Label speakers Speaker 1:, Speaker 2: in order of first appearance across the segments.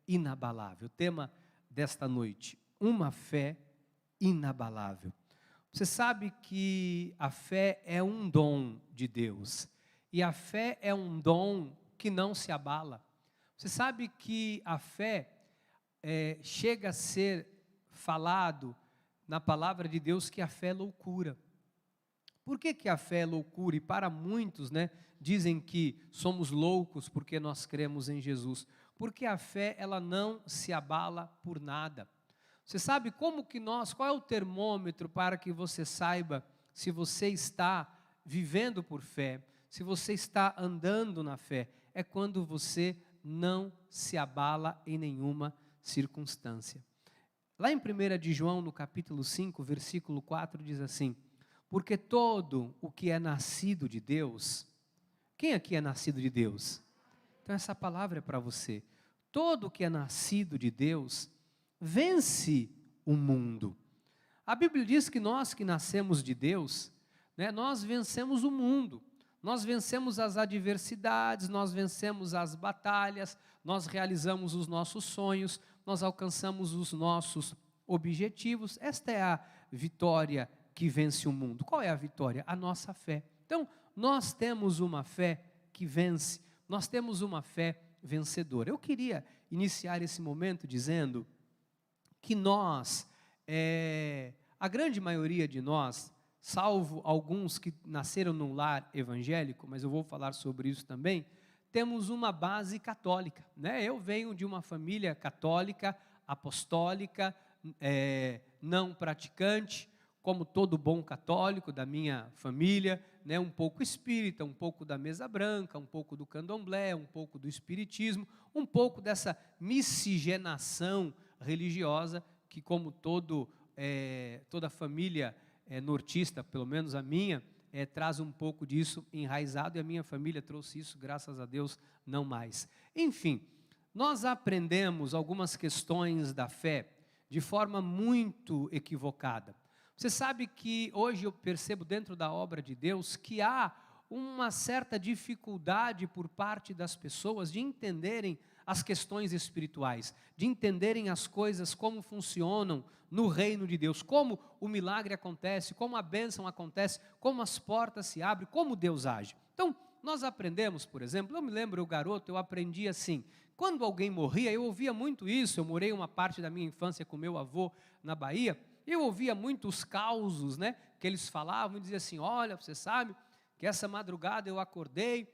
Speaker 1: inabalável. O tema desta noite, uma fé inabalável. Você sabe que a fé é um dom de Deus, e a fé é um dom que não se abala. Você sabe que a fé chega a ser falado na palavra de Deus que a fé é loucura. Por que a fé é loucura? E para muitos, dizem que somos loucos porque nós cremos em Jesus. Porque a fé, ela não se abala por nada. Você sabe qual é o termômetro para que você saiba se você está vivendo por fé, se você está andando na fé? É quando você não se abala em nenhuma circunstância. Lá em 1 de João, no capítulo 5, versículo 4, diz assim: porque todo o que é nascido de Deus, quem aqui é nascido de Deus? Então essa palavra é para você. Todo o que é nascido de Deus vence o mundo. A Bíblia diz que nós que nascemos de Deus, nós vencemos o mundo. Nós vencemos as adversidades, nós vencemos as batalhas, nós realizamos os nossos sonhos, nós alcançamos os nossos objetivos. Esta é a vitória que vence o mundo. Qual é a vitória? A nossa fé. Então, nós temos uma fé que vence, nós temos uma fé vencedora. Eu queria iniciar esse momento dizendo que nós, a grande maioria de nós, salvo alguns que nasceram num lar evangélico, mas eu vou falar sobre isso também, temos uma base católica. Eu venho de uma família católica, apostólica, não praticante, como todo bom católico da minha família, um pouco espírita, um pouco da mesa branca, um pouco do candomblé, um pouco do espiritismo, um pouco dessa miscigenação religiosa que, como toda família nortista, pelo menos a minha, traz um pouco disso enraizado, e a minha família trouxe isso, graças a Deus, não mais. Enfim, nós aprendemos algumas questões da fé de forma muito equivocada. Você sabe que hoje eu percebo dentro da obra de Deus que há uma certa dificuldade por parte das pessoas de entenderem as questões espirituais, de entenderem as coisas como funcionam no reino de Deus, como o milagre acontece, como a bênção acontece, como as portas se abrem, como Deus age. Então, nós aprendemos, por exemplo, eu me lembro, eu garoto, eu aprendi assim, quando alguém morria, eu ouvia muito isso, eu morei uma parte da minha infância com meu avô na Bahia, eu ouvia muitos causos, que eles falavam e diziam assim: olha, você sabe que essa madrugada eu acordei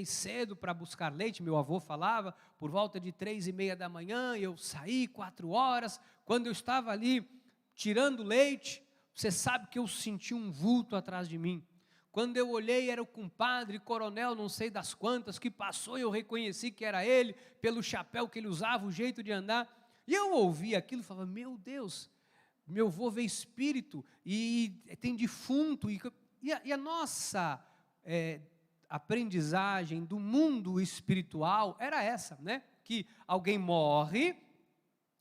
Speaker 1: cedo para buscar leite, meu avô falava, por volta de 3:30 da manhã, eu saí 4 horas, quando eu estava ali tirando leite, você sabe que eu senti um vulto atrás de mim. Quando eu olhei, era o compadre, coronel, não sei das quantas, que passou e eu reconheci que era ele, pelo chapéu que ele usava, o jeito de andar. E eu ouvi aquilo e falava: meu Deus, meu avô vê espírito e tem defunto. E a nossa aprendizagem do mundo espiritual era essa, que alguém morre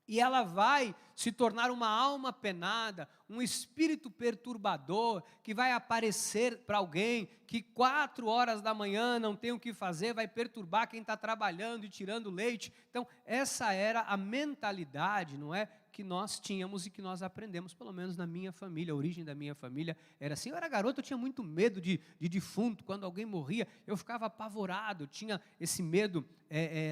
Speaker 1: e ela vai se tornar uma alma penada, um espírito perturbador, que vai aparecer para alguém que 4 horas da manhã não tem o que fazer, vai perturbar quem está trabalhando e tirando leite. Então, essa era a mentalidade, que nós tínhamos e que nós aprendemos, pelo menos na minha família. A origem da minha família era assim. Eu era garoto, eu tinha muito medo de defunto. Quando alguém morria, eu ficava apavorado, eu tinha esse medo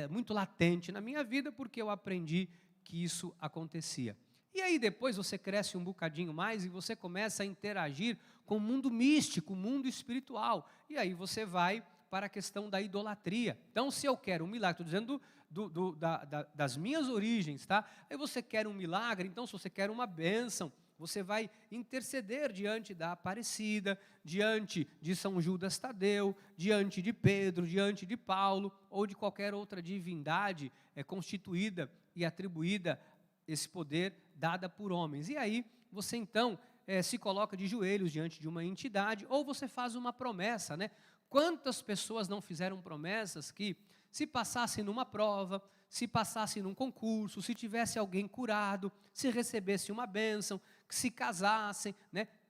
Speaker 1: muito latente na minha vida, porque eu aprendi que isso acontecia. E aí depois você cresce um bocadinho mais e você começa a interagir com o mundo místico, o mundo espiritual. E aí você vai para a questão da idolatria. Então, se eu quero um milagre, estou dizendo das minhas origens, tá? Aí você quer um milagre, então se você quer uma bênção, você vai interceder diante da Aparecida, diante de São Judas Tadeu, diante de Pedro, diante de Paulo, ou de qualquer outra divindade constituída e atribuída esse poder, dada por homens. E aí você então se coloca de joelhos diante de uma entidade, ou você faz uma promessa, Quantas pessoas não fizeram promessas que, se passassem numa prova, se passassem num concurso, se tivesse alguém curado, se recebesse uma bênção, que se casassem,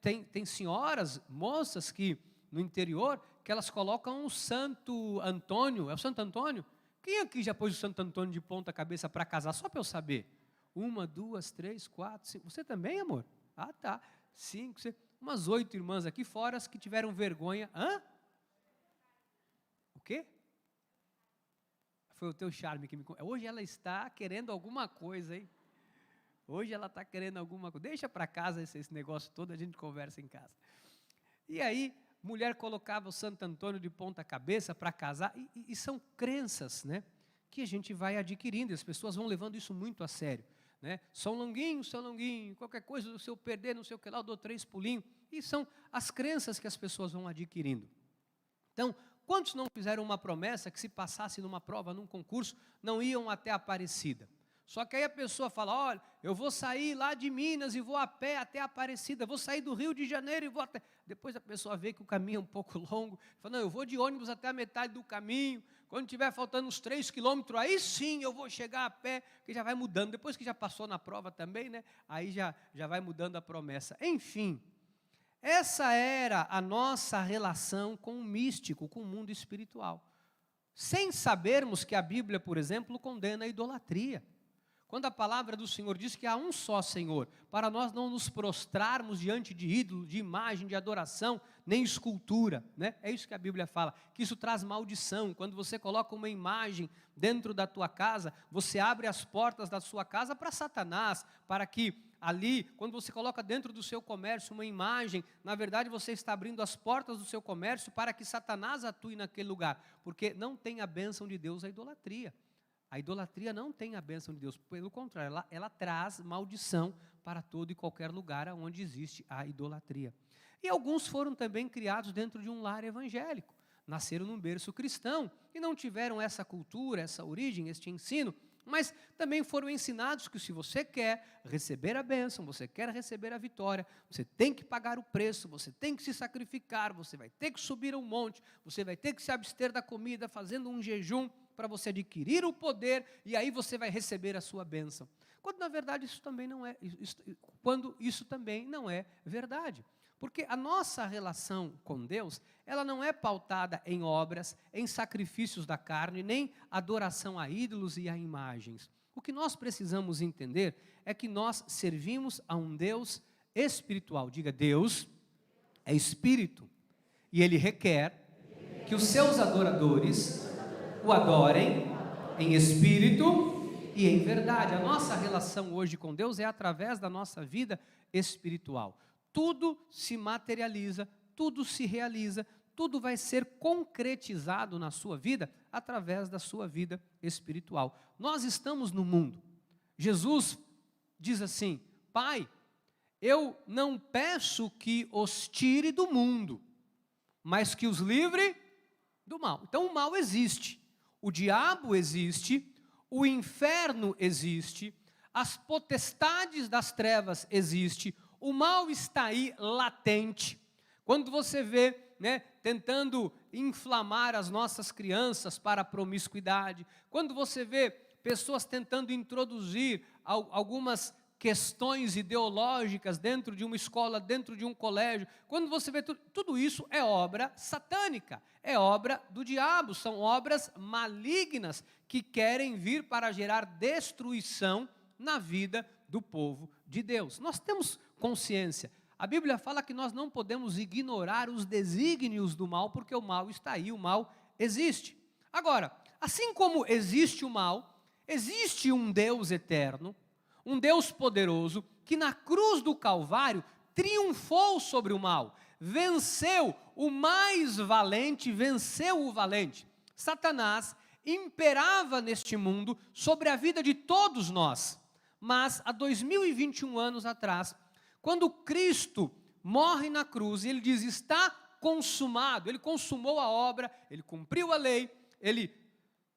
Speaker 1: Tem senhoras, moças que no interior, que elas colocam o Santo Antônio, é o Santo Antônio? Quem aqui já pôs o Santo Antônio de ponta cabeça para casar, só para eu saber? 1, 2, 3, 4, 5. Você também, amor? Ah, tá. 5, 6. Umas 8 irmãs aqui fora as que tiveram vergonha. Hã? O quê? Foi o teu charme que me... Hoje ela está querendo alguma coisa, hein? Hoje ela está querendo alguma coisa. Deixa para casa esse negócio todo, a gente conversa em casa. E aí, mulher colocava o Santo Antônio de ponta cabeça para casar, e são crenças, né, que a gente vai adquirindo, e as pessoas vão levando isso muito a sério, né? São Longuinho, qualquer coisa, se eu perder, não sei o que lá, eu dou 3 pulinhos, e são as crenças que as pessoas vão adquirindo. Então, quantos não fizeram uma promessa que se passasse numa prova, num concurso, não iam até a Aparecida? Só que aí a pessoa fala, olha, eu vou sair lá de Minas e vou a pé até a Aparecida, vou sair do Rio de Janeiro e vou até... Depois a pessoa vê que o caminho é um pouco longo, fala, não, eu vou de ônibus até a metade do caminho, quando tiver faltando uns 3 quilômetros, aí sim eu vou chegar a pé, que já vai mudando, depois que já passou na prova também, né? Aí já vai mudando a promessa. Enfim, essa era a nossa relação com o místico, com o mundo espiritual. Sem sabermos que a Bíblia, por exemplo, condena a idolatria. Quando a palavra do Senhor diz que há um só Senhor, para nós não nos prostrarmos diante de ídolo, de imagem, de adoração, nem escultura, né? É isso que a Bíblia fala, que isso traz maldição. Quando você coloca uma imagem dentro da tua casa, você abre as portas da sua casa para Satanás, para que ali, quando você coloca dentro do seu comércio uma imagem, na verdade você está abrindo as portas do seu comércio para que Satanás atue naquele lugar, porque não tem a bênção de Deus a idolatria. A idolatria não tem a bênção de Deus, pelo contrário, ela traz maldição para todo e qualquer lugar onde existe a idolatria. E alguns foram também criados dentro de um lar evangélico, nasceram num berço cristão e não tiveram essa cultura, essa origem, este ensino, mas também foram ensinados que se você quer receber a bênção, você quer receber a vitória, você tem que pagar o preço, você tem que se sacrificar, você vai ter que subir um monte, você vai ter que se abster da comida, fazendo um jejum, para você adquirir o poder, e aí você vai receber a sua bênção. Quando na verdade isso também não é verdade. Porque a nossa relação com Deus, ela não é pautada em obras, em sacrifícios da carne, nem adoração a ídolos e a imagens. O que nós precisamos entender é que nós servimos a um Deus espiritual. Diga, Deus é espírito, e Ele requer que os seus adoradores o adorem em espírito e em verdade. A nossa relação hoje com Deus é através da nossa vida espiritual. Tudo se materializa, tudo se realiza, tudo vai ser concretizado na sua vida através da sua vida espiritual. Nós estamos no mundo. Jesus diz assim, Pai, eu não peço que os tire do mundo, mas que os livre do mal. Então o mal existe. O diabo existe, o inferno existe, as potestades das trevas existem, o mal está aí latente. Quando você vê, né, tentando inflamar as nossas crianças para a promiscuidade, quando você vê pessoas tentando introduzir algumas questões ideológicas dentro de uma escola, dentro de um colégio, quando você vê tudo isso é obra satânica, é obra do diabo, são obras malignas que querem vir para gerar destruição na vida do povo de Deus. Nós temos consciência, a Bíblia fala que nós não podemos ignorar os desígnios do mal, porque o mal está aí, o mal existe. Agora, assim como existe o mal, existe um Deus eterno, um Deus poderoso, que na cruz do Calvário triunfou sobre o mal, venceu o mais valente, venceu o valente. Satanás imperava neste mundo sobre a vida de todos nós, mas há 2021 anos atrás, quando Cristo morre na cruz, ele diz, está consumado, ele consumou a obra, ele cumpriu a lei, ele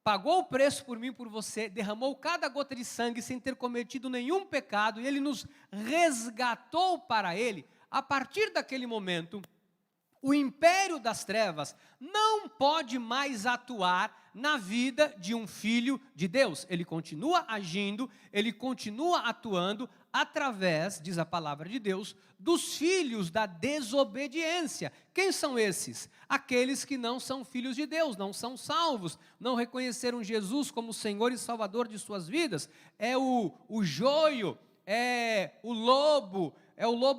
Speaker 1: pagou o preço por mim e por você, derramou cada gota de sangue sem ter cometido nenhum pecado, e Ele nos resgatou para Ele. A partir daquele momento, o império das trevas não pode mais atuar na vida de um filho de Deus. Ele continua agindo, ele continua atuando através, diz a palavra de Deus, dos filhos da desobediência. Quem são esses? Aqueles que não são filhos de Deus, não são salvos, não reconheceram Jesus como Senhor e Salvador de suas vidas. É o joio, é o lobo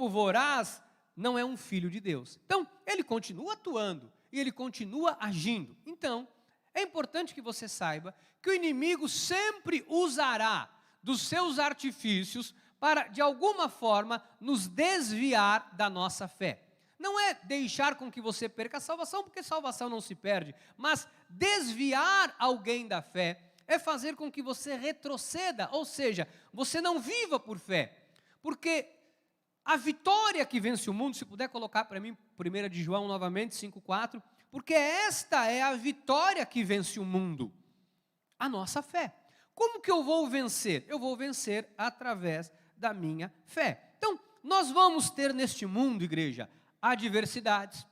Speaker 1: voraz, não é um filho de Deus. Então, ele continua atuando e ele continua agindo. Então, é importante que você saiba que o inimigo sempre usará dos seus artifícios para, de alguma forma, nos desviar da nossa fé. Não é deixar com que você perca a salvação, porque salvação não se perde, mas desviar alguém da fé é fazer com que você retroceda, ou seja, você não viva por fé, porque a vitória que vence o mundo, se puder colocar para mim 1 de João novamente, 5,4, porque esta é a vitória que vence o mundo, a nossa fé. Como que eu vou vencer? Eu vou vencer através da minha fé. Então, nós vamos ter neste mundo, igreja, adversidades,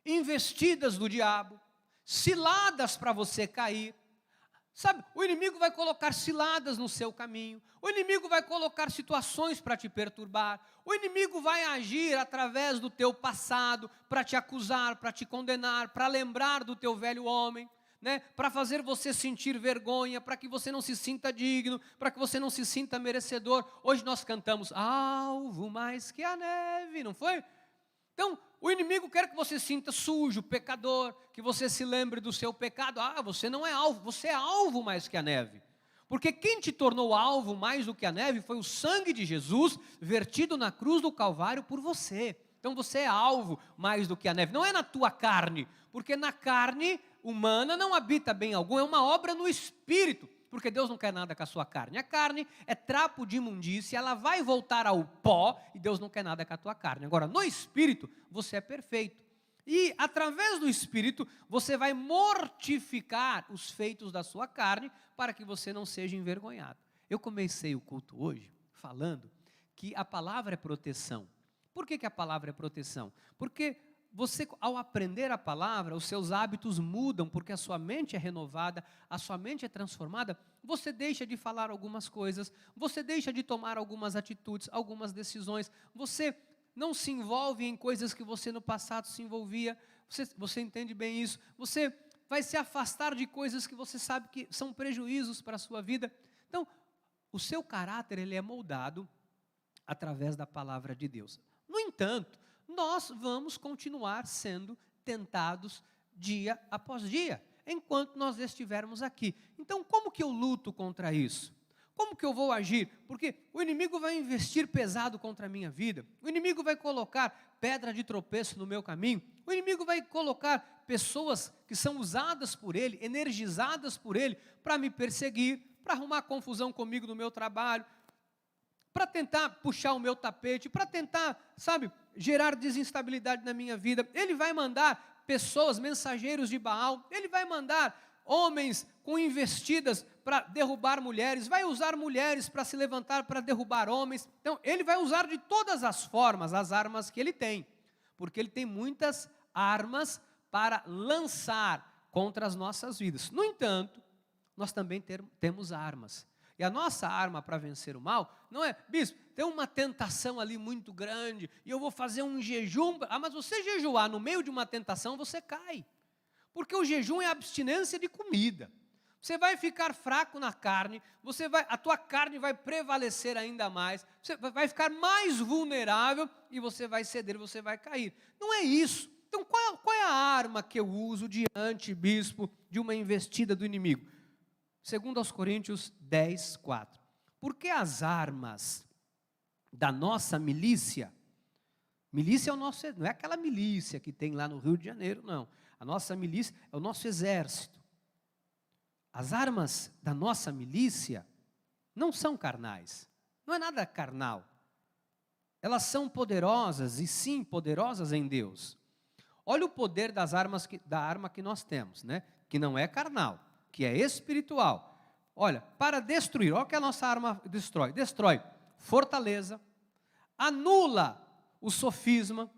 Speaker 1: investidas do diabo, ciladas para você cair. Sabe, o inimigo vai colocar ciladas no seu caminho, o inimigo vai colocar situações para te perturbar, o inimigo vai agir através do teu passado, para te acusar, para te condenar, para lembrar do teu velho homem, né? Para fazer você sentir vergonha, para que você não se sinta digno, para que você não se sinta merecedor. Hoje nós cantamos, alvo mais que a neve, não foi? Então, o inimigo quer que você sinta sujo, pecador, que você se lembre do seu pecado. Você não é alvo, você é alvo mais que a neve. Porque quem te tornou alvo mais do que a neve foi o sangue de Jesus vertido na cruz do Calvário por você. Então você é alvo mais do que a neve. Não é na tua carne, porque na carne humana não habita bem algum, é uma obra no espírito. Porque Deus não quer nada com a sua carne. A carne é trapo de imundícia, ela vai voltar ao pó, e Deus não quer nada com a tua carne. Agora, no Espírito, você é perfeito. E, através do Espírito, você vai mortificar os feitos da sua carne, para que você não seja envergonhado. Eu comecei o culto hoje, falando que a palavra é proteção. Por que a palavra é proteção? Porque você, ao aprender a palavra, os seus hábitos mudam, porque a sua mente é renovada, a sua mente é transformada, você deixa de falar algumas coisas, você deixa de tomar algumas atitudes, algumas decisões, você não se envolve em coisas que você no passado se envolvia, você entende bem isso, você vai se afastar de coisas que você sabe que são prejuízos para a sua vida. Então, o seu caráter, ele é moldado através da palavra de Deus. No entanto, nós vamos continuar sendo tentados dia após dia, enquanto nós estivermos aqui. Então, como que eu luto contra isso? Como que eu vou agir? Porque o inimigo vai investir pesado contra a minha vida, o inimigo vai colocar pedra de tropeço no meu caminho, o inimigo vai colocar pessoas que são usadas por ele, energizadas por ele, para me perseguir, para arrumar confusão comigo no meu trabalho, para tentar puxar o meu tapete, para tentar, gerar desinstabilidade na minha vida. Ele vai mandar pessoas, mensageiros de Baal, ele vai mandar homens com investidas para derrubar mulheres, vai usar mulheres para se levantar para derrubar homens. Então, ele vai usar de todas as formas as armas que ele tem, porque ele tem muitas armas para lançar contra as nossas vidas. No entanto, nós também temos armas. E a nossa arma para vencer o mal não é, bispo, tem uma tentação ali muito grande e eu vou fazer um jejum. Mas você jejuar no meio de uma tentação, você cai. Porque o jejum é abstinência de comida. Você vai ficar fraco na carne, a tua carne vai prevalecer ainda mais, você vai ficar mais vulnerável e você vai ceder, você vai cair. Não é isso. Então qual é a arma que eu uso diante, bispo, de uma investida do inimigo? Segundo aos Coríntios 10, 4. Porque as armas da nossa milícia é o nosso, não é aquela milícia que tem lá no Rio de Janeiro, não. A nossa milícia é o nosso exército. As armas da nossa milícia não são carnais, não é nada carnal. Elas são poderosas, e sim, poderosas em Deus. Olha o poder da arma que nós temos, né? Que não é carnal, que é espiritual. Olha, para destruir, olha o que a nossa arma destrói. Destrói fortaleza, anula o sofisma,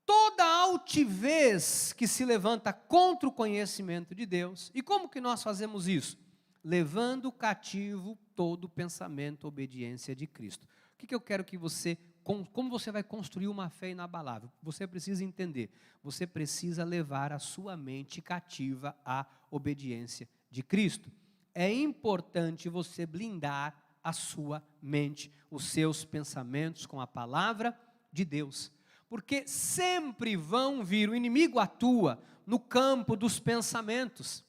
Speaker 1: toda altivez que se levanta contra o conhecimento de Deus. E como que nós fazemos isso? Levando cativo todo pensamento, obediência de Cristo. O que eu quero que você, como você vai construir uma fé inabalável? Você precisa entender, você precisa levar a sua mente cativa à obediência de Cristo. É importante você blindar a sua mente, os seus pensamentos com a palavra de Deus. Porque sempre vão vir, o inimigo atua no campo dos pensamentos.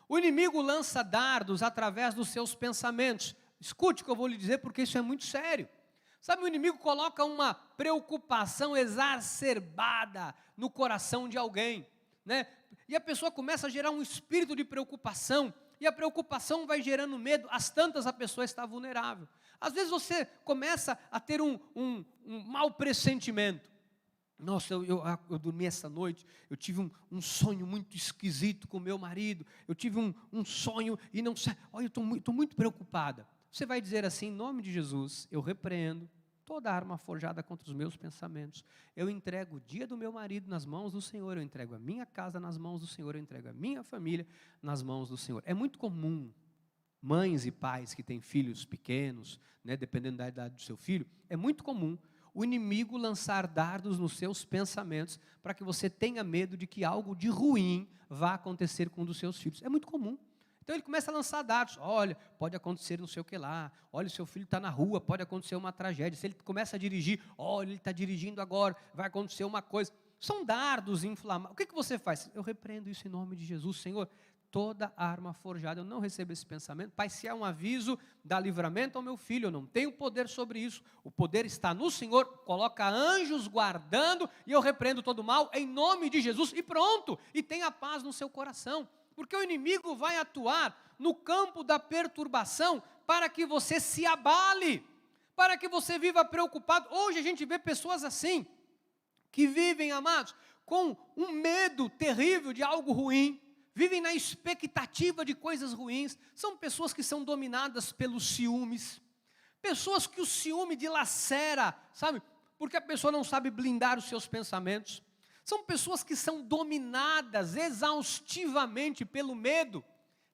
Speaker 1: O inimigo lança dardos através dos seus pensamentos. Escute o que eu vou lhe dizer, porque isso é muito sério. Sabe, o inimigo coloca uma preocupação exacerbada no coração de alguém, né? E a pessoa começa a gerar um espírito de preocupação, e a preocupação vai gerando medo, às tantas a pessoa está vulnerável. Às vezes você começa a ter um mau pressentimento. Nossa, eu dormi essa noite, eu tive um sonho muito esquisito com meu marido, eu tive um sonho e não sei, olha, eu estou muito preocupada. Você vai dizer assim, em nome de Jesus, eu repreendo toda arma forjada contra os meus pensamentos. Eu entrego o dia do meu marido nas mãos do Senhor, eu entrego a minha casa nas mãos do Senhor, eu entrego a minha família nas mãos do Senhor. É muito comum, mães e pais que têm filhos pequenos, né, dependendo da idade do seu filho, é muito comum o inimigo lançar dardos nos seus pensamentos para que você tenha medo de que algo de ruim vá acontecer com um dos seus filhos. É muito comum. Então ele começa a lançar dardos. Olha, pode acontecer não sei o que lá. Olha, o seu filho está na rua, pode acontecer uma tragédia. Se ele começa a dirigir, olha, ele está dirigindo agora, vai acontecer uma coisa. São dardos inflamados. O que você faz? Eu repreendo isso em nome de Jesus, Senhor. Toda arma forjada, eu não recebo esse pensamento. Pai, se é um aviso, dá livramento ao meu filho, eu não tenho poder sobre isso. O poder está no Senhor, coloca anjos guardando, e eu repreendo todo mal em nome de Jesus, e pronto, e tenha paz no seu coração. Porque o inimigo vai atuar no campo da perturbação para que você se abale, para que você viva preocupado. Hoje a gente vê pessoas assim, que vivem, amados, com um medo terrível de algo ruim, vivem na expectativa de coisas ruins. São pessoas que são dominadas pelos ciúmes, pessoas que o ciúme dilacera, sabe, porque a pessoa não sabe blindar os seus pensamentos. São pessoas que são dominadas exaustivamente pelo medo,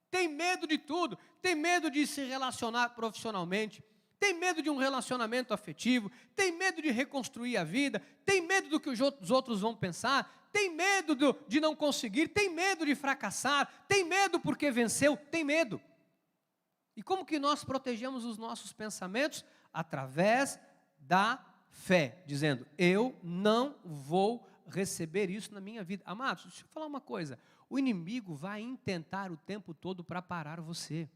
Speaker 1: tem medo de tudo, tem medo de se relacionar profissionalmente, tem medo de um relacionamento afetivo, tem medo de reconstruir a vida, tem medo do que os outros vão pensar, tem medo de não conseguir, tem medo de fracassar, tem medo porque venceu, tem medo. E como que nós protegemos os nossos pensamentos? Através da fé, dizendo, eu não vou receber isso na minha vida. Amados, deixa eu falar uma coisa, o inimigo vai intentar o tempo todo para parar você.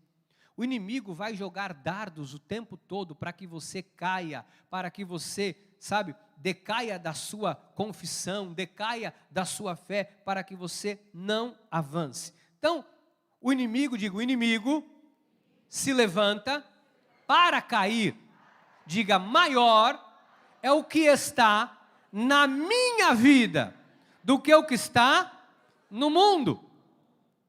Speaker 1: O inimigo vai jogar dardos o tempo todo para que você caia, para que você, sabe, decaia da sua confissão, decaia da sua fé, para que você não avance. Então, o inimigo se levanta para cair. Diga, maior é o que está na minha vida do que o que está no mundo.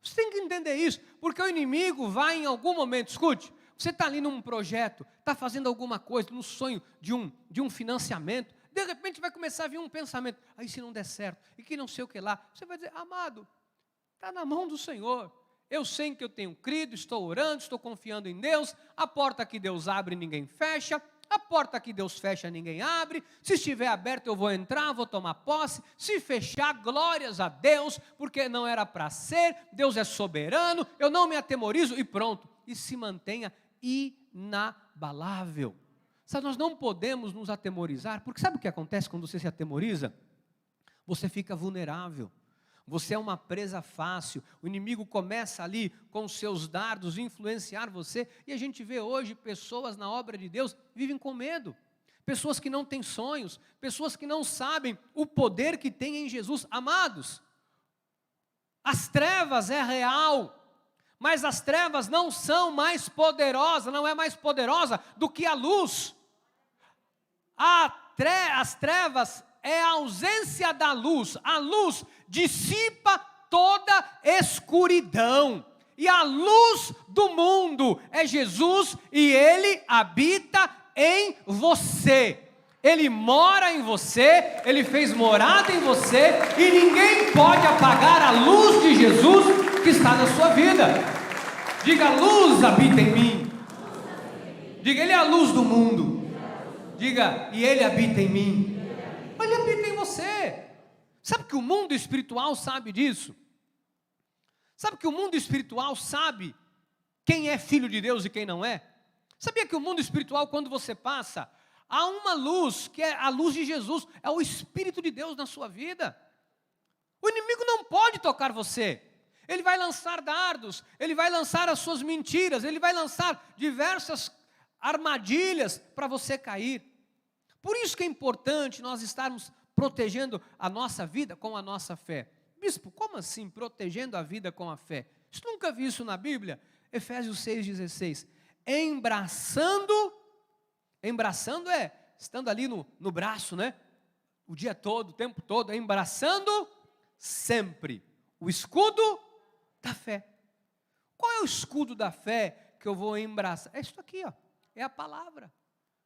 Speaker 1: Você tem que entender isso, porque o inimigo vai em algum momento, escute, você está ali num projeto, está fazendo alguma coisa, no sonho de um financiamento, de repente vai começar a vir um pensamento, aí se não der certo, e que não sei o que lá, você vai dizer, amado, está na mão do Senhor, eu sei que eu tenho crido, estou orando, estou confiando em Deus, a porta que Deus abre ninguém fecha, a porta que Deus fecha ninguém abre, se estiver aberta eu vou entrar, vou tomar posse, se fechar, glórias a Deus, porque não era para ser, Deus é soberano, eu não me atemorizo e pronto, e se mantenha inabalável. Sabe, nós não podemos nos atemorizar, porque sabe o que acontece quando você se atemoriza? Você fica vulnerável. Você é uma presa fácil, o inimigo começa ali com os seus dardos influenciar você, e a gente vê hoje pessoas na obra de Deus vivem com medo, pessoas que não têm sonhos, pessoas que não sabem o poder que tem em Jesus. Amados, as trevas é real, mas as trevas não são mais poderosas, não é mais poderosa do que a luz. As trevas é a ausência da luz, a luz dissipa toda escuridão, e a luz do mundo é Jesus, e Ele habita em você. Ele mora em você, Ele fez morada em você, e ninguém pode apagar a luz de Jesus que está na sua vida. Diga: a luz habita em mim. Diga: Ele é a luz do mundo. Diga: e Ele habita em mim. Ele habita em você. Sabe que o mundo espiritual sabe disso? Sabe que o mundo espiritual sabe quem é filho de Deus e quem não é? Sabia que o mundo espiritual, quando você passa, há uma luz, que é a luz de Jesus, é o Espírito de Deus na sua vida. O inimigo não pode tocar você. Ele vai lançar dardos, ele vai lançar as suas mentiras, ele vai lançar diversas armadilhas para você cair. Por isso que é importante nós estarmos protegendo a nossa vida com a nossa fé. Bispo, como assim protegendo a vida com a fé? Você nunca viu isso na Bíblia? Efésios 6,16. Embraçando é estando ali no braço, né? O dia todo, o tempo todo, embraçando sempre o escudo da fé. Qual é o escudo da fé que eu vou embraçar? É isso aqui, ó. É a palavra.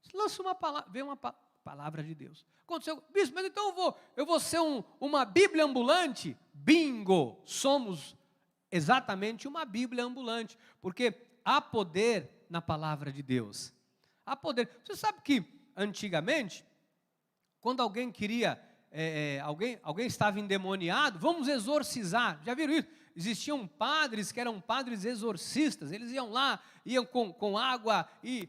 Speaker 1: Você lança uma palavra, vem uma palavra de Deus. Aconteceu, bispo, mas então eu vou ser uma Bíblia ambulante? Bingo! Somos exatamente uma Bíblia ambulante, porque há poder na palavra de Deus. Há poder. Você sabe que antigamente, quando alguém queria, alguém estava endemoniado, vamos exorcizar. Já viram isso? Existiam padres que eram padres exorcistas. Eles iam lá, iam com água e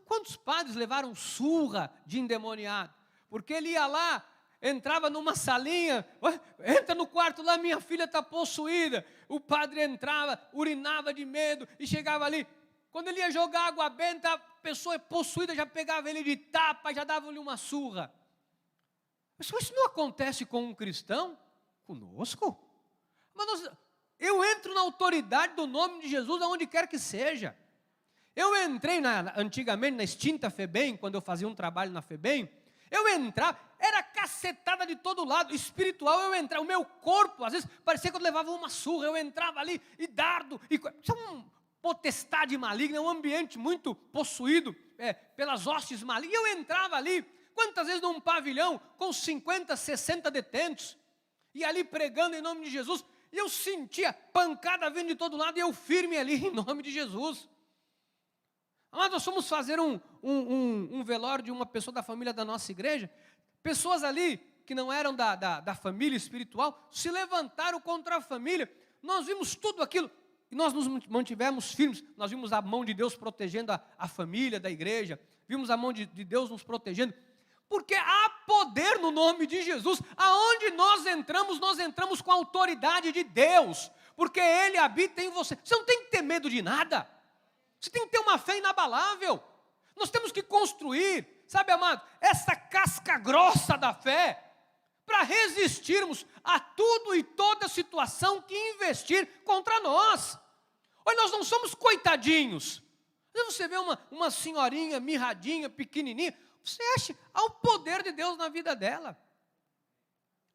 Speaker 1: quantos padres levaram surra de endemoniado? Porque ele ia lá, entrava numa salinha, entra no quarto lá, minha filha está possuída. O padre entrava, urinava de medo e chegava ali. Quando ele ia jogar água benta, a pessoa possuída já pegava ele de tapa, já dava-lhe uma surra. Mas isso não acontece com um cristão? Conosco? Mas eu entro na autoridade do nome de Jesus aonde quer que seja. Eu entrei antigamente na extinta FEBEM, quando eu fazia um trabalho na FEBEM, eu entrava, era cacetada de todo lado, espiritual, eu entrava, o meu corpo, às vezes, parecia que eu levava uma surra, eu entrava ali, e dardo, isso é uma potestade maligna, é um ambiente muito possuído pelas hostes malignas, e eu entrava ali, quantas vezes num pavilhão, com 50, 60 detentos, e ali pregando em nome de Jesus, e eu sentia pancada vindo de todo lado, e eu firme ali, em nome de Jesus. Mas nós fomos fazer um velório de uma pessoa da família da nossa igreja. Pessoas ali que não eram da família espiritual se levantaram contra a família. Nós vimos tudo aquilo e nós nos mantivemos firmes. Nós vimos a mão de Deus protegendo a família da igreja. Vimos a mão de Deus nos protegendo. Porque há poder no nome de Jesus. Aonde nós entramos com a autoridade de Deus. Porque Ele habita em você. Você não tem que ter medo de nada. Você tem que ter uma fé inabalável. Nós temos que construir, sabe, amado, essa casca grossa da fé, para resistirmos a tudo e toda situação que investir contra nós. Olha, nós não somos coitadinhos. Às vezes você vê uma senhorinha mirradinha, pequenininha, você acha, há o poder de Deus na vida dela.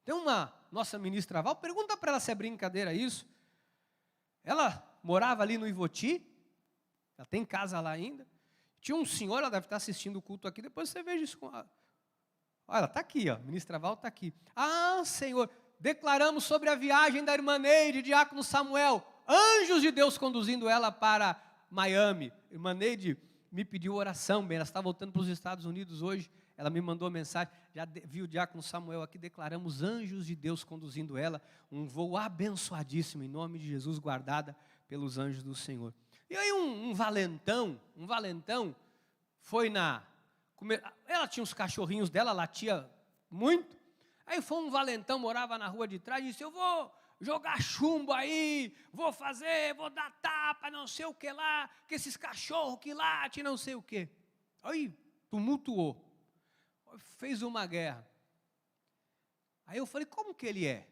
Speaker 1: Tem uma nossa ministra Val, pergunta para ela se é brincadeira isso. Ela morava ali no Ivoti, ela tem casa lá ainda. Tinha um senhor, ela deve estar assistindo o culto aqui, depois você veja isso com ela. Olha, ela está aqui, ó, ministra Val está aqui. Ah, Senhor, declaramos sobre a viagem da irmã Neide, diácono Samuel, anjos de Deus conduzindo ela para Miami. Irmã Neide me pediu oração, bem, ela está voltando para os Estados Unidos hoje, ela me mandou mensagem, já viu o diácono Samuel aqui, declaramos anjos de Deus conduzindo ela, um voo abençoadíssimo, em nome de Jesus, guardada pelos anjos do Senhor. E aí um valentão foi ela tinha os cachorrinhos dela, latia muito, aí foi um valentão, morava na rua de trás, e disse, eu vou jogar chumbo aí, vou dar tapa, não sei o que lá, que esses cachorros que latem, não sei o que. Aí tumultuou, fez uma guerra. Aí eu falei, como que ele é?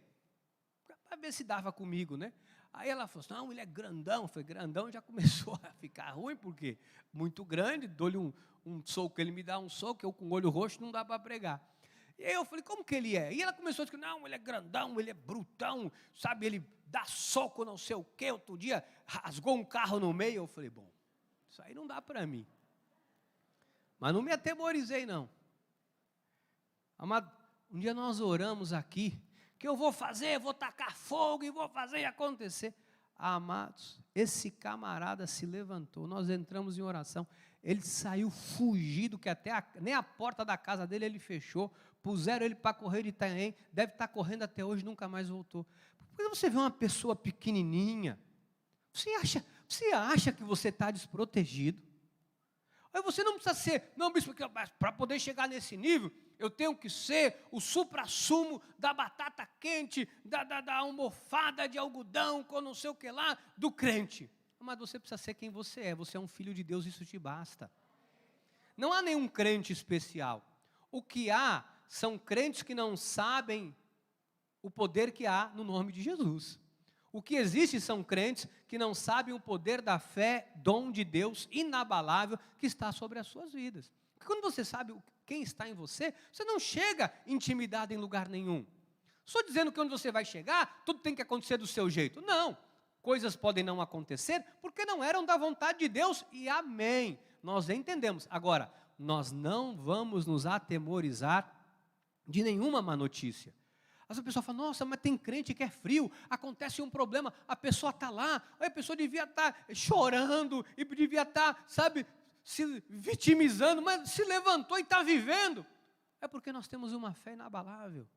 Speaker 1: Para ver se dava comigo, né? Aí ela falou assim, não, ele é grandão. Eu falei, grandão já começou a ficar ruim, porque muito grande, dou-lhe um soco, ele me dá um soco, eu com o olho roxo não dá para pregar. E aí eu falei, como que ele é? E ela começou a dizer, não, ele é grandão, ele é brutão, sabe, ele dá soco, não sei o quê. Outro dia rasgou um carro no meio. Eu falei, bom, isso aí não dá para mim. Mas não me atemorizei, não. Amado, um dia nós oramos aqui, que eu vou fazer, vou tacar fogo e vou fazer e acontecer. Amados, esse camarada se levantou, nós entramos em oração, ele saiu fugido, que até nem a porta da casa dele ele fechou, puseram ele para correr de Itanhaém, deve estar correndo até hoje, nunca mais voltou. Quando você vê uma pessoa pequenininha, você acha que você está desprotegido? Aí você não precisa ser, não, bispo, para poder chegar nesse nível, eu tenho que ser o suprassumo da batata quente, da almofada de algodão, com não sei o que lá, do crente. Mas você precisa ser quem você é um filho de Deus, isso te basta. Não há nenhum crente especial. O que há são crentes que não sabem o poder que há no nome de Jesus. O que existe são crentes que não sabem o poder da fé, dom de Deus inabalável que está sobre as suas vidas. Porque quando você sabe quem está em você, você não chega intimidado em lugar nenhum. Estou dizendo que onde você vai chegar, tudo tem que acontecer do seu jeito. Não, coisas podem não acontecer porque não eram da vontade de Deus e amém. Nós entendemos. Agora, nós não vamos nos atemorizar de nenhuma má notícia. As pessoas falam, nossa, mas tem crente que é frio, acontece um problema, a pessoa está lá, a pessoa devia estar chorando, e devia estar, se vitimizando, mas se levantou e está vivendo. É porque nós temos uma fé inabalável.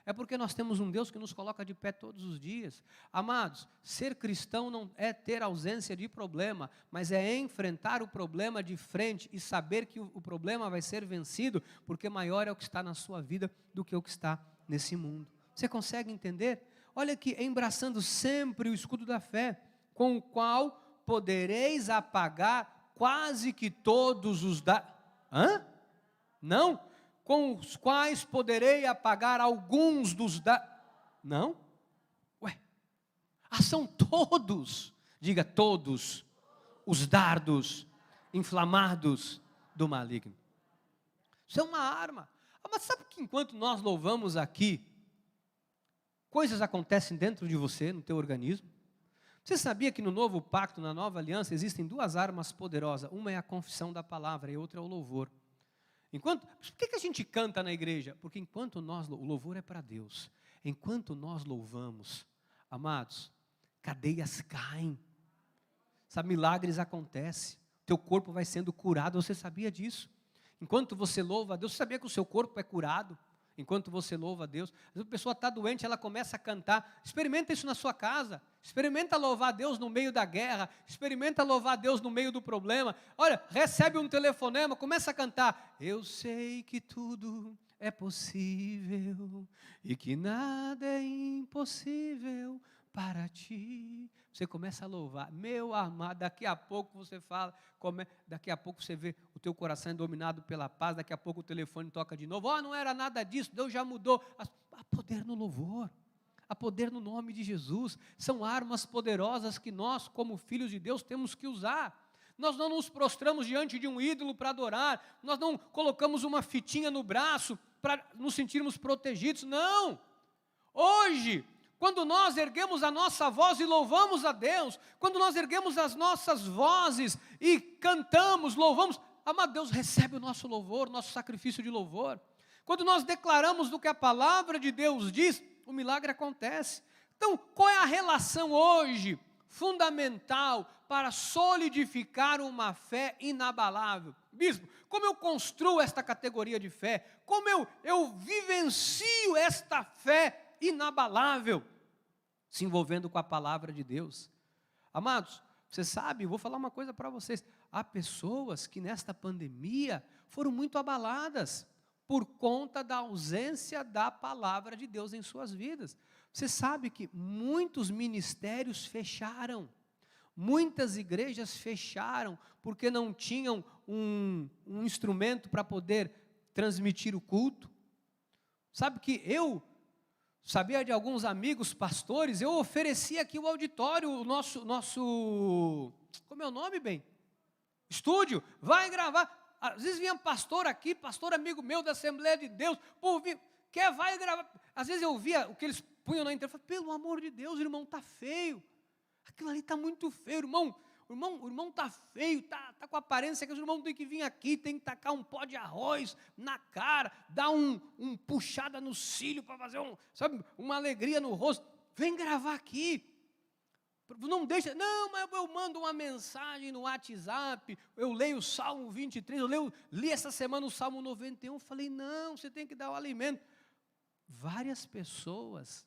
Speaker 1: É porque nós temos um Deus que nos coloca de pé todos os dias. Amados, ser cristão não é ter ausência de problema, mas é enfrentar o problema de frente e saber que o problema vai ser vencido, porque maior é o que está na sua vida do que o que está nesse mundo. Você consegue entender? Olha aqui, embraçando sempre o escudo da fé, com o qual podereis apagar quase que todos os Não? Com os quais poderei apagar alguns dos Não? Ué, são todos, diga todos, os dardos inflamados do maligno. Isso é uma arma. Mas sabe que enquanto nós louvamos aqui, coisas acontecem dentro de você, no teu organismo? Você sabia que no novo pacto, na nova aliança, existem duas armas poderosas? Uma é a confissão da palavra e outra é o louvor. Por que a gente canta na igreja? Porque enquanto o louvor é para Deus. Enquanto nós louvamos, amados, cadeias caem. Milagres acontecem. Teu corpo vai sendo curado, você sabia disso? Enquanto você louva a Deus, você sabia que o seu corpo é curado? Enquanto você louva a Deus, a pessoa está doente, ela começa a cantar, experimenta isso na sua casa, experimenta louvar a Deus no meio da guerra, experimenta louvar a Deus no meio do problema, olha, recebe um telefonema, começa a cantar, eu sei que tudo é possível, e que nada é impossível para ti. Você começa a louvar, meu amado, daqui a pouco você fala, daqui a pouco você vê o teu coração dominado pela paz, daqui a pouco o telefone toca de novo, não era nada disso, Deus já mudou. Há poder no louvor, há poder no nome de Jesus, são armas poderosas que nós, como filhos de Deus, temos que usar. Nós não nos prostramos diante de um ídolo para adorar, nós não colocamos uma fitinha no braço para nos sentirmos protegidos, não. Hoje, quando nós erguemos a nossa voz e louvamos a Deus, quando nós erguemos as nossas vozes e cantamos, louvamos, amado, Deus recebe o nosso louvor, nosso sacrifício de louvor. Quando nós declaramos do que a palavra de Deus diz, o milagre acontece. Então, qual é a relação hoje fundamental para solidificar uma fé inabalável? Bispo, como eu construo esta categoria de fé? Como eu vivencio esta fé inabalável, se envolvendo com a palavra de Deus? Amados, você sabe, vou falar uma coisa para vocês, há pessoas que nesta pandemia foram muito abaladas por conta da ausência da palavra de Deus em suas vidas. Você sabe que muitos ministérios fecharam, muitas igrejas fecharam, porque não tinham um instrumento para poder transmitir o culto. Sabe que sabia de alguns amigos pastores, eu ofereci aqui o auditório, o nosso como é o nome, bem? Estúdio, vai gravar. Às vezes vinha pastor aqui, pastor amigo meu da Assembleia de Deus, vai gravar. Às vezes eu via o que eles punham na internet, pelo amor de Deus, irmão, está feio. Aquilo ali está muito feio, irmão. o irmão está feio, tá com aparência que o irmão tem que vir aqui, tem que tacar um pó de arroz na cara, dar um puxada no cílio para fazer uma alegria no rosto. Vem gravar aqui. Não deixa, não, mas eu mando uma mensagem no WhatsApp, eu leio o Salmo 23, li essa semana o Salmo 91, falei, não, você tem que dar o alimento. Várias pessoas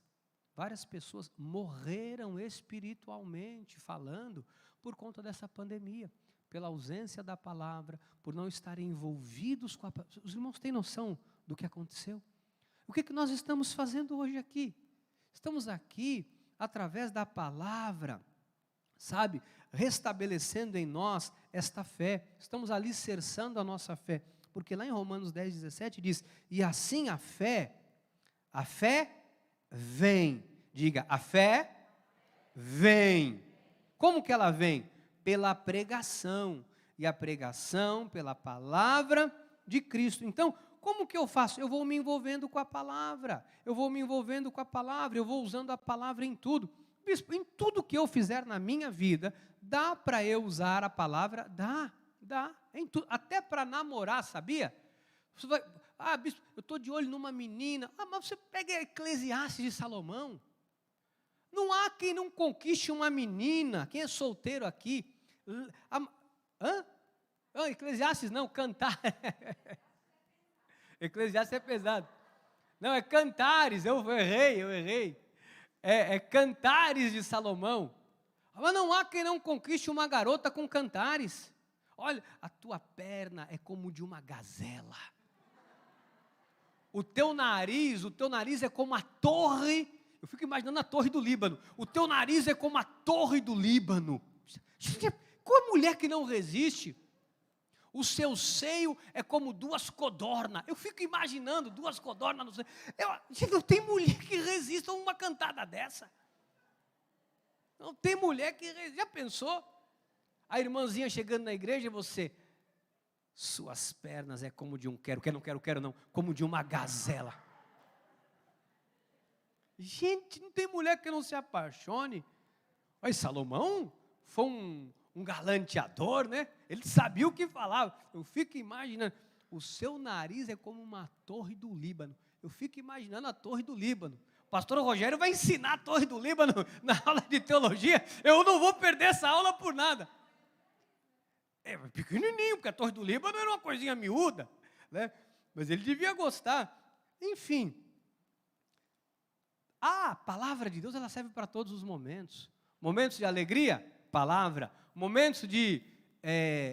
Speaker 1: morreram espiritualmente falando por conta dessa pandemia, pela ausência da palavra, por não estarem envolvidos com a palavra. Os irmãos têm noção do que aconteceu? O que nós estamos fazendo hoje aqui? Estamos aqui através da palavra, sabe, restabelecendo em nós esta fé, estamos alicerçando a nossa fé, porque lá em Romanos 10, 17 diz, e assim a fé vem, diga, a fé vem, como que ela vem? Pela pregação, e a pregação pela palavra de Cristo. Então, como que eu faço? Eu vou me envolvendo com a palavra, eu vou usando a palavra em tudo. Bispo, em tudo que eu fizer na minha vida, dá para eu usar a palavra? Dá, em tudo, até para namorar, sabia? Você vai, bispo, eu estou de olho numa menina, mas você pega Eclesiastes de Salomão, não há quem não conquiste uma menina, quem é solteiro aqui, Eclesiastes não, Cantar, Eclesiastes é pesado. Não, é Cantares, eu errei. É Cantares de Salomão. Mas não há quem não conquiste uma garota com cantares. Olha, a tua perna é como de uma gazela. O teu nariz é como a torre. Eu fico imaginando a torre do Líbano. O teu nariz é como a torre do Líbano. Qual a mulher que não resiste? O seu seio é como duas codornas. Eu fico imaginando duas codornas no seio. Não tem mulher que resista a uma cantada dessa. Não tem mulher que resista. Já pensou? A irmãzinha chegando na igreja e você, suas pernas é como de um como de uma gazela. Gente, não tem mulher que não se apaixone. Olha, Salomão foi um galanteador, né? Ele sabia o que falava. Eu fico imaginando, o seu nariz é como uma torre do Líbano. Eu fico imaginando a torre do Líbano. O pastor Rogério vai ensinar a torre do Líbano na aula de teologia. Eu não vou perder essa aula por nada. É pequenininho, porque a torre do Líbano era uma coisinha miúda, né? Mas ele devia gostar. Enfim, a palavra de Deus, ela serve para todos os momentos. Momentos de alegria, palavra. Momentos de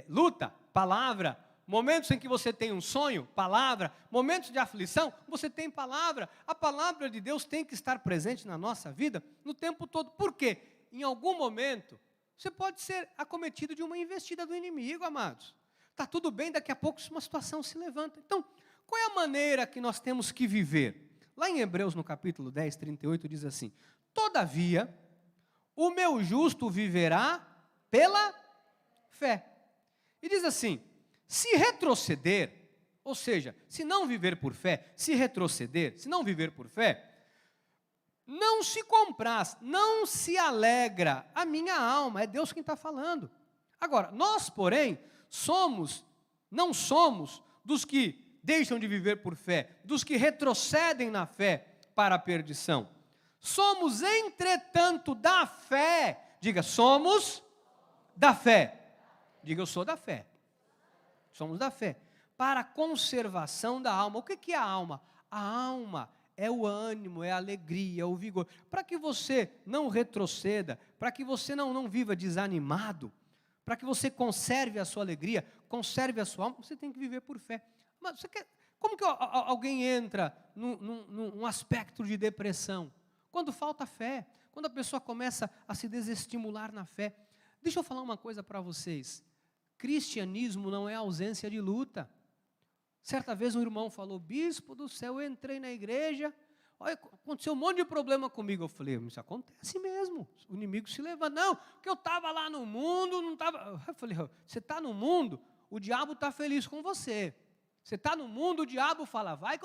Speaker 1: luta, palavra. Momentos em que você tem um sonho, palavra. Momentos de aflição, você tem palavra. A palavra de Deus tem que estar presente na nossa vida no tempo todo. Por quê? Em algum momento, você pode ser acometido de uma investida do inimigo, amados. Está tudo bem, daqui a pouco uma situação se levanta. Então, qual é a maneira que nós temos que viver? Lá em Hebreus, no capítulo 10, 38, diz assim, todavia, o meu justo viverá pela fé. E diz assim, se retroceder, ou seja, se não viver por fé, se retroceder, se não viver por fé, não se compraz, não se alegra a minha alma, é Deus quem está falando. Agora, nós, porém, não somos dos que deixam de viver por fé, dos que retrocedem na fé para a perdição. Somos, entretanto, da fé. Diga, somos da fé. Diga, eu sou da fé. Somos da fé. Para a conservação da alma. O que é a alma? A alma é o ânimo, é a alegria, é o vigor. Para que você não retroceda, para que você não viva desanimado, para que você conserve a sua alegria, conserve a sua alma, você tem que viver por fé. Mas como que alguém entra num aspecto de depressão? Quando falta fé, quando a pessoa começa a se desestimular na fé. Deixa eu falar uma coisa para vocês. Cristianismo não é ausência de luta. Certa vez um irmão falou, bispo do céu, eu entrei na igreja, olha, aconteceu um monte de problema comigo. Eu falei, isso acontece mesmo, o inimigo se levanta. Não, porque eu estava lá no mundo, não estava. Eu falei, você está no mundo, o diabo está feliz com você. Você está no mundo, o diabo fala, vai.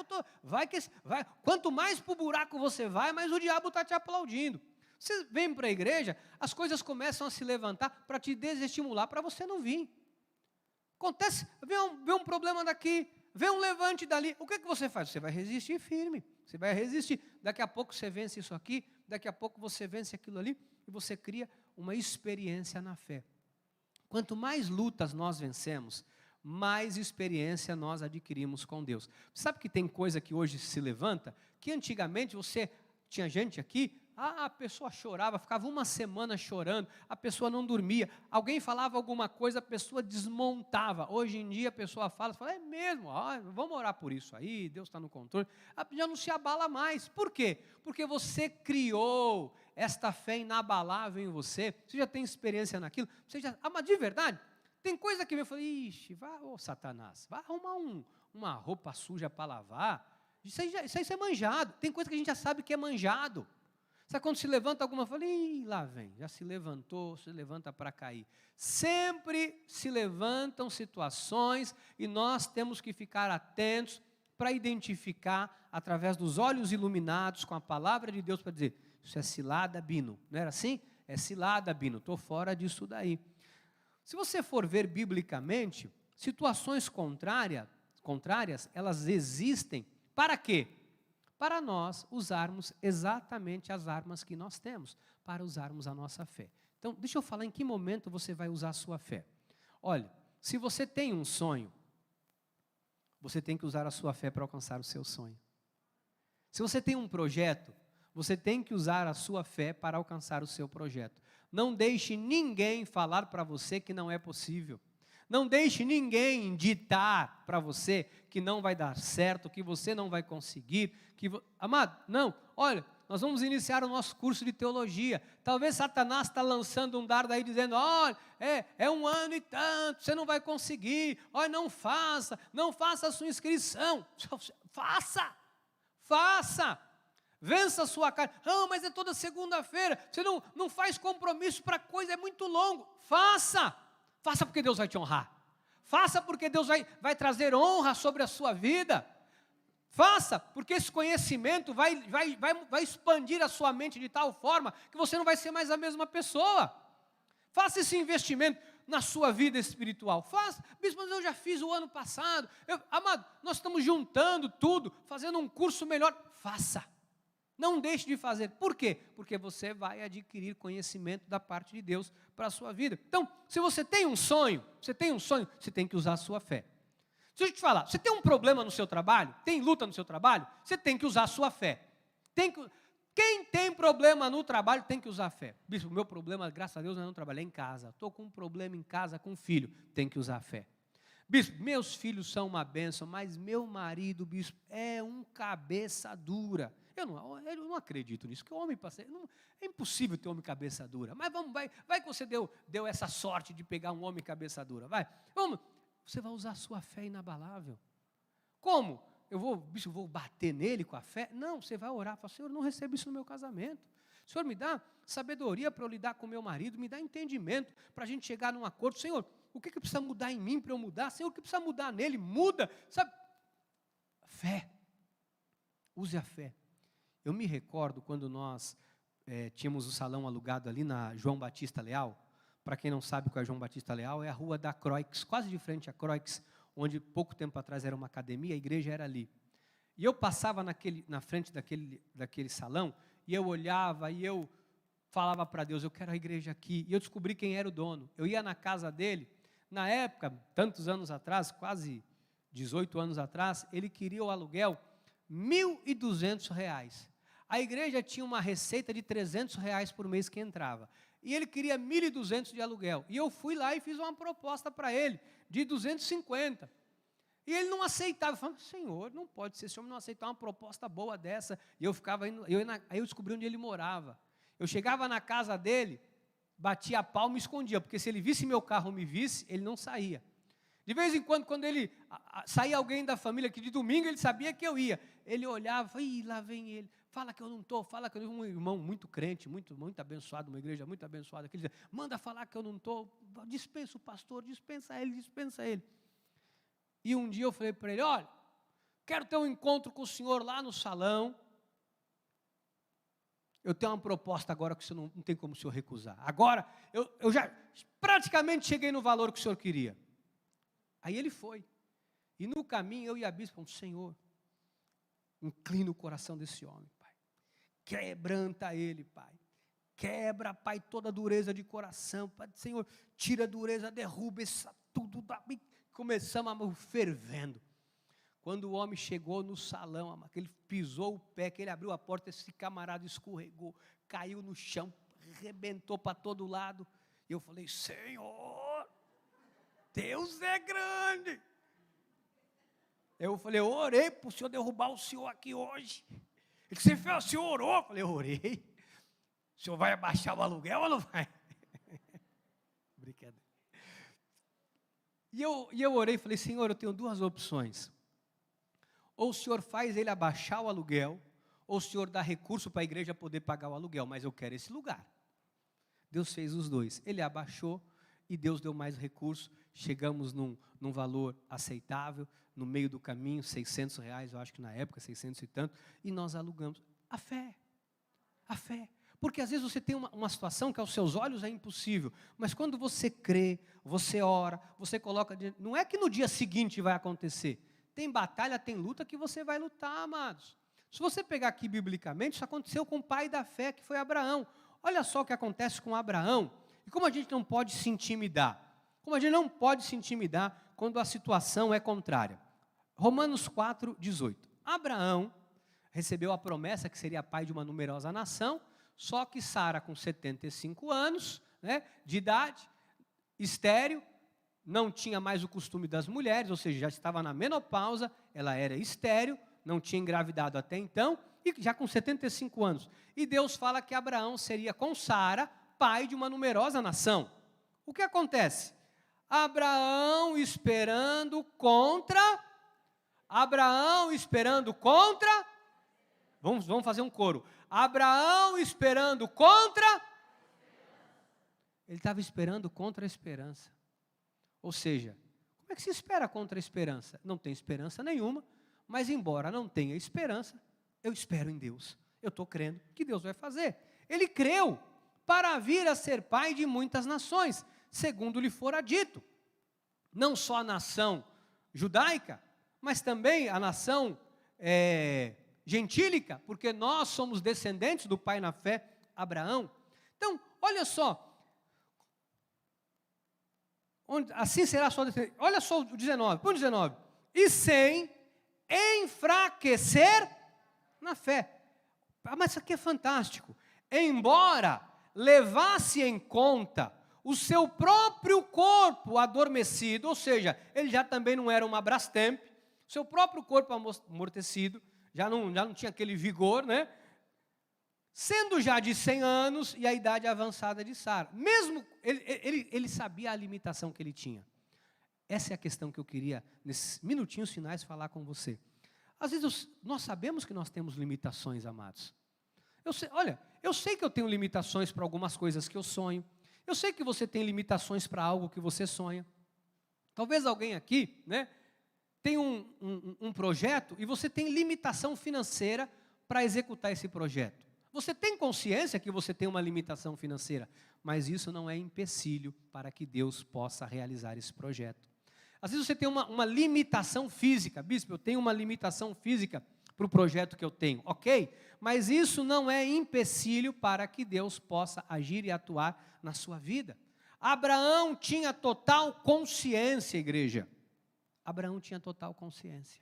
Speaker 1: Quanto mais para o buraco você vai, mais o diabo está te aplaudindo. Você vem para a igreja, as coisas começam a se levantar para te desestimular, para você não vir. Acontece, vê um problema daqui, vê um levante dali, o que você faz? Você vai resistir firme, você vai resistir. Daqui a pouco você vence isso aqui, daqui a pouco você vence aquilo ali, e você cria uma experiência na fé. Quanto mais lutas nós vencemos, mais experiência nós adquirimos com Deus. Sabe que tem coisa que hoje se levanta, que antigamente tinha gente aqui, a pessoa chorava, ficava uma semana chorando, a pessoa não dormia, alguém falava alguma coisa, a pessoa desmontava. Hoje em dia a pessoa fala, é mesmo, vamos orar por isso aí, Deus está no controle, já não se abala mais. Por quê? Porque você criou esta fé inabalável em você já tem experiência naquilo, mas de verdade, tem coisa que eu falei, ixi, Satanás, vai arrumar uma roupa suja para lavar, isso aí é manjado, tem coisa que a gente já sabe que é manjado. Sabe quando se levanta alguma, fala, lá vem, já se levantou, se levanta para cair. Sempre se levantam situações e nós temos que ficar atentos para identificar, através dos olhos iluminados com a palavra de Deus, para dizer, isso é cilada, Bino, não era assim? É cilada, Bino, estou fora disso daí. Se você for ver biblicamente, situações contrárias, elas existem, para quê? Para nós usarmos exatamente as armas que nós temos, para usarmos a nossa fé. Então, deixa eu falar em que momento você vai usar a sua fé. Olha, se você tem um sonho, você tem que usar a sua fé para alcançar o seu sonho. Se você tem um projeto, você tem que usar a sua fé para alcançar o seu projeto. Não deixe ninguém falar para você que não é possível. Não deixe ninguém ditar para você que não vai dar certo, que você não vai conseguir. Amado, não, olha, nós vamos iniciar o nosso curso de teologia. Talvez Satanás está lançando um dardo aí dizendo, olha, é 1 ano e tanto, você não vai conseguir, olha, não faça a sua inscrição. Faça. Vença a sua carne. Mas é toda segunda-feira, você não faz compromisso para coisa, é muito longo. Faça porque Deus vai te honrar. Faça porque Deus vai trazer honra sobre a sua vida. Faça porque esse conhecimento vai expandir a sua mente de tal forma que você não vai ser mais a mesma pessoa. Faça esse investimento na sua vida espiritual. Faça, bispo, mas eu já fiz o ano passado. Amado, nós estamos juntando tudo, fazendo um curso melhor. Faça. Não deixe de fazer. Por quê? Porque você vai adquirir conhecimento da parte de Deus para a sua vida. Então, se você tem um sonho, você tem que usar a sua fé. Deixa eu te falar, você tem um problema no seu trabalho, tem luta no seu trabalho, você tem que usar a sua fé. Quem tem problema no trabalho tem que usar a fé. Bispo, o meu problema, graças a Deus, não é no trabalho, é em casa. Estou com um problema em casa com o filho, tem que usar a fé. Bispo, meus filhos são uma bênção, mas meu marido, bispo, é um cabeça dura. Eu não acredito nisso, que o homem é impossível ter homem cabeça dura. Mas vai que você deu essa sorte de pegar um homem cabeça dura, você vai usar a sua fé inabalável. Como? Eu vou bater nele com a fé? Não, você vai orar, falar, Senhor, não recebo isso no meu casamento. Senhor, me dá sabedoria para eu lidar com meu marido, me dá entendimento para a gente chegar num acordo. Senhor, o que precisa mudar em mim para eu mudar? Senhor, o que precisa mudar nele? Muda, sabe? Fé. Use a fé. Eu me recordo quando nós tínhamos o salão alugado ali na João Batista Leal. Para quem não sabe qual é João Batista Leal, é a rua da Croix, quase de frente à Croix, onde pouco tempo atrás era uma academia, a igreja era ali. E eu passava na frente daquele salão, e eu olhava, e eu falava para Deus, eu quero a igreja aqui. E eu descobri quem era o dono. Eu ia na casa dele, na época, tantos anos atrás, quase 18 anos atrás, ele queria o aluguel R$1.200. A igreja tinha uma receita de R$300 por mês que entrava. E ele queria 1.200 de aluguel. E eu fui lá e fiz uma proposta para ele, de 250. E ele não aceitava. Eu falei, Senhor, não pode ser, esse homem não aceitar uma proposta boa dessa. E eu ficava indo, aí eu descobri onde ele morava. Eu chegava na casa dele, batia a palma e escondia, porque se ele visse meu carro ou me visse, ele não saía. De vez em quando saía alguém da família, que de domingo ele sabia que eu ia. Ele olhava, lá vem ele. Fala que eu não estou, um irmão muito crente, muito abençoado, uma igreja muito abençoada, que ele dizia, manda falar que eu não estou, dispensa o pastor, dispensa ele. E um dia eu falei para ele, olha, quero ter um encontro com o senhor lá no salão. eu tenho uma proposta agora que o senhor não tem como o senhor recusar. Agora, eu já praticamente cheguei no valor que o senhor queria. Aí ele foi. E no caminho, eu e a bispa falamos, Senhor, inclina o coração desse homem, Pai. Quebranta ele, Pai. Quebra, Pai, toda a dureza de coração. Pai, Senhor, tira a dureza, derruba isso tudo. Começamos a fervendo. Quando o homem chegou no salão, que ele pisou o pé, que ele abriu a porta, esse camarada escorregou, caiu no chão, arrebentou para todo lado. E eu falei, Senhor, Deus é grande. Eu falei, eu orei para o senhor derrubar o senhor aqui hoje. Ele disse, o senhor orou? Eu falei, eu orei. O senhor vai abaixar o aluguel ou não vai? Brincadeira. E eu orei e falei, Senhor, eu tenho duas opções. Ou o senhor faz ele abaixar o aluguel, ou o senhor dá recurso para a igreja poder pagar o aluguel, mas eu quero esse lugar. Deus fez os dois. Ele abaixou e Deus deu mais recurso. Chegamos num valor aceitável, no meio do caminho, R$600, eu acho que na época, 600 e tanto, e nós alugamos. A fé. Porque às vezes você tem uma situação que aos seus olhos é impossível, mas quando você crê, você ora, você coloca, não é que no dia seguinte vai acontecer, tem batalha, tem luta que você vai lutar, amados. Se você pegar aqui biblicamente, isso aconteceu com o pai da fé, que foi Abraão. Olha só o que acontece com Abraão, e como a gente não pode se intimidar. Como a gente não pode se intimidar quando a situação é contrária. Romanos 4:18. Abraão recebeu a promessa que seria pai de uma numerosa nação, só que Sara, com 75 anos, de idade, estéril, não tinha mais o costume das mulheres, ou seja, já estava na menopausa, ela era estéril, não tinha engravidado até então, e já com 75 anos. E Deus fala que Abraão seria com Sara, pai de uma numerosa nação. O que acontece? Abraão esperando contra. Vamos fazer um coro. Abraão esperando contra. Ele estava esperando contra a esperança. Ou seja, como é que se espera contra a esperança? Não tem esperança nenhuma, mas embora não tenha esperança, eu espero em Deus. Eu estou crendo que Deus vai fazer. Ele creu para vir a ser pai de muitas nações, segundo lhe fora dito. Não só a nação judaica, mas também a nação gentílica, porque nós somos descendentes do pai na fé, Abraão. Então, olha só, assim será a sua descendência. Olha só o 19, põe o 19. E sem enfraquecer na fé. Mas isso aqui é fantástico. Embora levasse em conta o seu próprio corpo adormecido, ou seja, ele já também não era uma Brastemp, seu próprio corpo amortecido, já não tinha aquele vigor, Sendo já de 100 anos e a idade avançada de Sara. Mesmo, ele sabia a limitação que ele tinha. Essa é a questão que eu queria, nesses minutinhos finais, falar com você. Às vezes, nós sabemos que nós temos limitações, amados. Eu sei que eu tenho limitações para algumas coisas que eu sonho. Eu sei que você tem limitações para algo que você sonha. Talvez alguém aqui, tem um projeto e você tem limitação financeira para executar esse projeto. Você tem consciência que você tem uma limitação financeira, mas isso não é empecilho para que Deus possa realizar esse projeto. Às vezes você tem uma limitação física, bispo, eu tenho uma limitação física para o projeto que eu tenho, ok? Mas isso não é empecilho para que Deus possa agir e atuar na sua vida. Abraão tinha total consciência, igreja. Abraão tinha total consciência.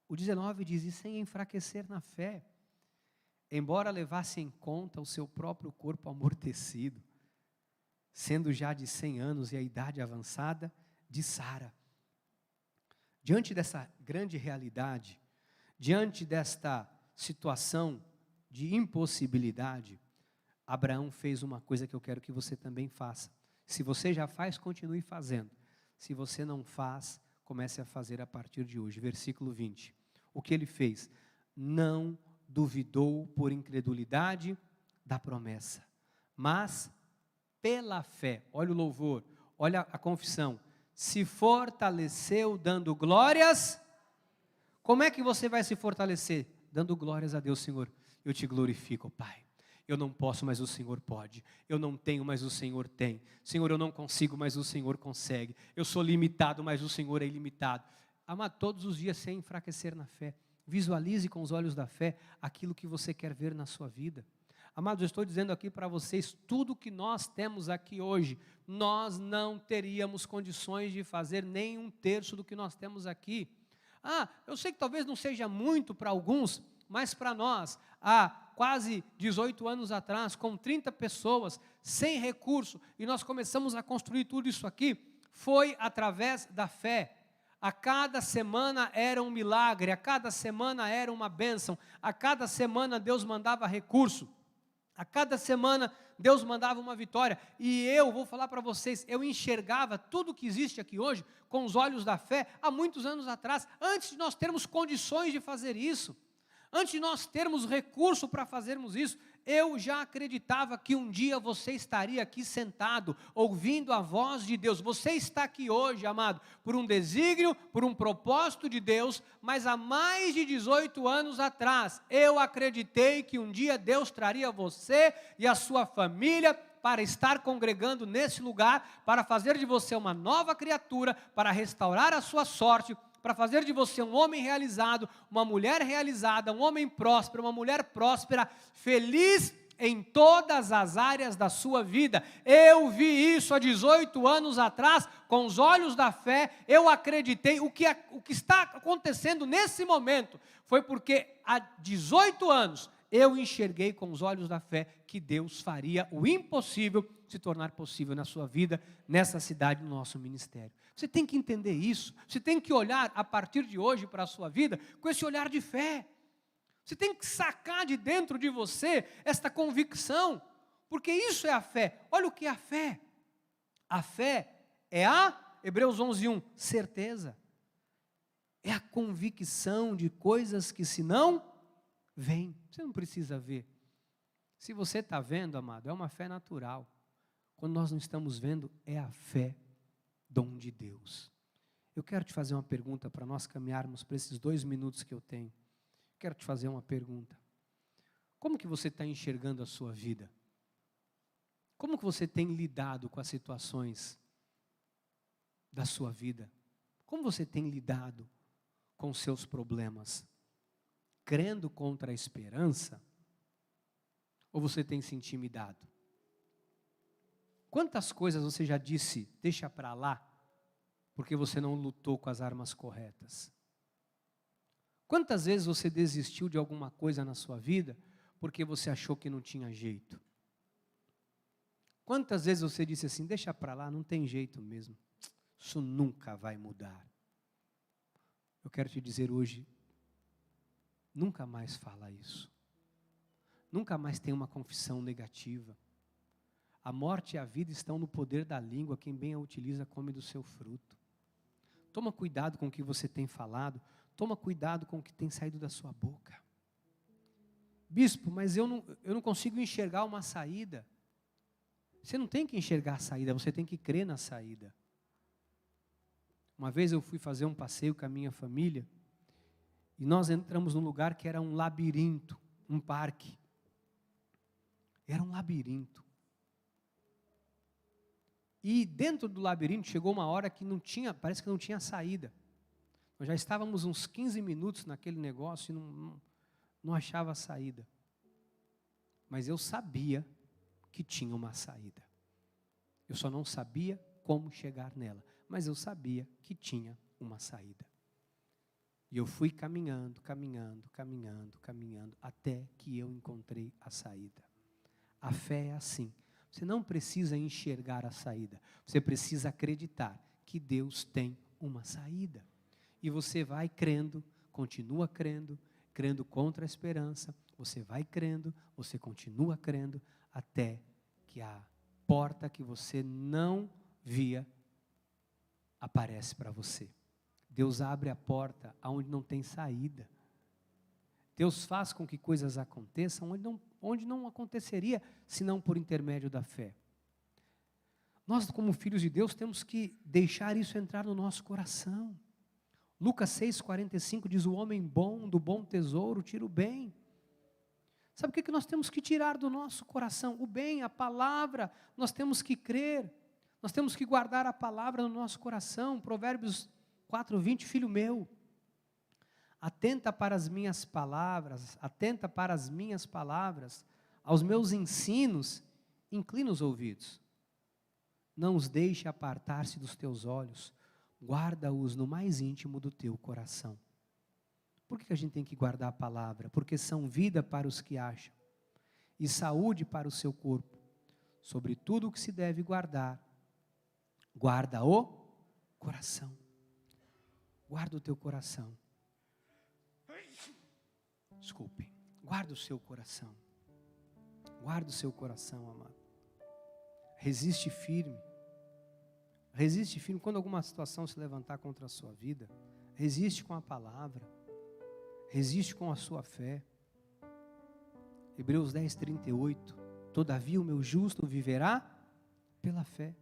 Speaker 1: O 19 diz, e sem enfraquecer na fé, embora levasse em conta o seu próprio corpo amortecido, sendo já de 100 anos e a idade avançada de Sara. Diante dessa grande realidade, diante desta situação de impossibilidade, Abraão fez uma coisa que eu quero que você também faça. Se você já faz, continue fazendo. Se você não faz, comece a fazer a partir de hoje. Versículo 20. O que ele fez? Não duvidou por incredulidade da promessa, mas pela fé, olha o louvor, olha a confissão, se fortaleceu dando glórias. Como é que você vai se fortalecer? Dando glórias a Deus, Senhor. Eu te glorifico, Pai. Eu não posso, mas o Senhor pode. Eu não tenho, mas o Senhor tem. Senhor, eu não consigo, mas o Senhor consegue. Eu sou limitado, mas o Senhor é ilimitado. Amado, todos os dias sem enfraquecer na fé. Visualize com os olhos da fé aquilo que você quer ver na sua vida. Amados, eu estou dizendo aqui para vocês, tudo que nós temos aqui hoje, nós não teríamos condições de fazer nem 1/3 do que nós temos aqui. Eu sei que talvez não seja muito para alguns, mas para nós, há quase 18 anos atrás, com 30 pessoas, sem recurso, e nós começamos a construir tudo isso aqui, foi através da fé. A cada semana era um milagre, a cada semana era uma bênção, a cada semana Deus mandava recurso, a cada semana Deus mandava uma vitória. E eu vou falar para vocês, eu enxergava tudo que existe aqui hoje com os olhos da fé há muitos anos atrás, antes de nós termos condições de fazer isso. Antes de nós termos recurso para fazermos isso, eu já acreditava que um dia você estaria aqui sentado, ouvindo a voz de Deus. Você está aqui hoje, amado, por um desígnio, por um propósito de Deus, mas há mais de 18 anos atrás, eu acreditei que um dia Deus traria você e a sua família para estar congregando nesse lugar, para fazer de você uma nova criatura, para restaurar a sua sorte, para fazer de você um homem realizado, uma mulher realizada, um homem próspero, uma mulher próspera, feliz em todas as áreas da sua vida. Eu vi isso há 18 anos atrás, com os olhos da fé, eu acreditei. O que está acontecendo nesse momento foi porque há 18 anos eu enxerguei com os olhos da fé que Deus faria o impossível se tornar possível na sua vida, nessa cidade, no nosso ministério. Você tem que entender isso, você tem que olhar a partir de hoje para a sua vida com esse olhar de fé. Você tem que sacar de dentro de você esta convicção, porque isso é a fé. Olha o que é a fé. A fé é a, Hebreus 11:1, certeza. É a convicção de coisas que se não vêm. Você não precisa ver. Se você está vendo, amado, é uma fé natural. Quando nós não estamos vendo, é a fé, dom de Deus. Eu quero te fazer uma pergunta para nós caminharmos para esses 2 minutos que eu tenho. Quero te fazer uma pergunta. Como que você está enxergando a sua vida? Como que você tem lidado com as situações da sua vida? Como você tem lidado com os seus problemas? Crendo contra a esperança? Ou você tem se intimidado? Quantas coisas você já disse, deixa para lá, porque você não lutou com as armas corretas? Quantas vezes você desistiu de alguma coisa na sua vida, porque você achou que não tinha jeito? Quantas vezes você disse assim, deixa para lá, não tem jeito mesmo, isso nunca vai mudar? Eu quero te dizer hoje, nunca mais fala isso. Nunca mais tem uma confissão negativa. A morte e a vida estão no poder da língua, quem bem a utiliza come do seu fruto. Toma cuidado com o que você tem falado, toma cuidado com o que tem saído da sua boca. Bispo, mas eu não consigo enxergar uma saída. Você não tem que enxergar a saída, você tem que crer na saída. Uma vez eu fui fazer um passeio com a minha família, e nós entramos num lugar que era um labirinto, um parque. Era um labirinto. E dentro do labirinto chegou uma hora que parece que não tinha saída. Nós já estávamos uns 15 minutos naquele negócio e não achava a saída. Mas eu sabia que tinha uma saída. Eu só não sabia como chegar nela, mas eu sabia que tinha uma saída. E eu fui caminhando, até que eu encontrei a saída. A fé é assim. Você não precisa enxergar a saída. Você precisa acreditar que Deus tem uma saída. E você vai crendo, continua crendo, crendo contra a esperança. Você vai crendo, você continua crendo, até que a porta que você não via aparece para você. Deus abre a porta aonde não tem saída. Deus faz com que coisas aconteçam onde não aconteceria, senão por intermédio da fé. Nós, como filhos de Deus, temos que deixar isso entrar no nosso coração. Lucas 6,45 diz, o homem bom, do bom tesouro, tira o bem. Sabe o que nós temos que tirar do nosso coração? O bem, a palavra, nós temos que crer. Nós temos que guardar a palavra no nosso coração. Provérbios 4:20, filho meu, atenta para as minhas palavras, aos meus ensinos, inclina os ouvidos. Não os deixe apartar-se dos teus olhos, guarda-os no mais íntimo do teu coração. Por que a gente tem que guardar a palavra? Porque são vida para os que acham e saúde para o seu corpo. Sobre tudo o que se deve guardar, guarda o coração. Guarda o teu coração. Desculpem. Guarda o seu coração. Guarda o seu coração, amado. Resiste firme. Resiste firme quando alguma situação se levantar contra a sua vida. Resiste com a palavra. Resiste com a sua fé. Hebreus 10:38. Todavia o meu justo viverá pela fé.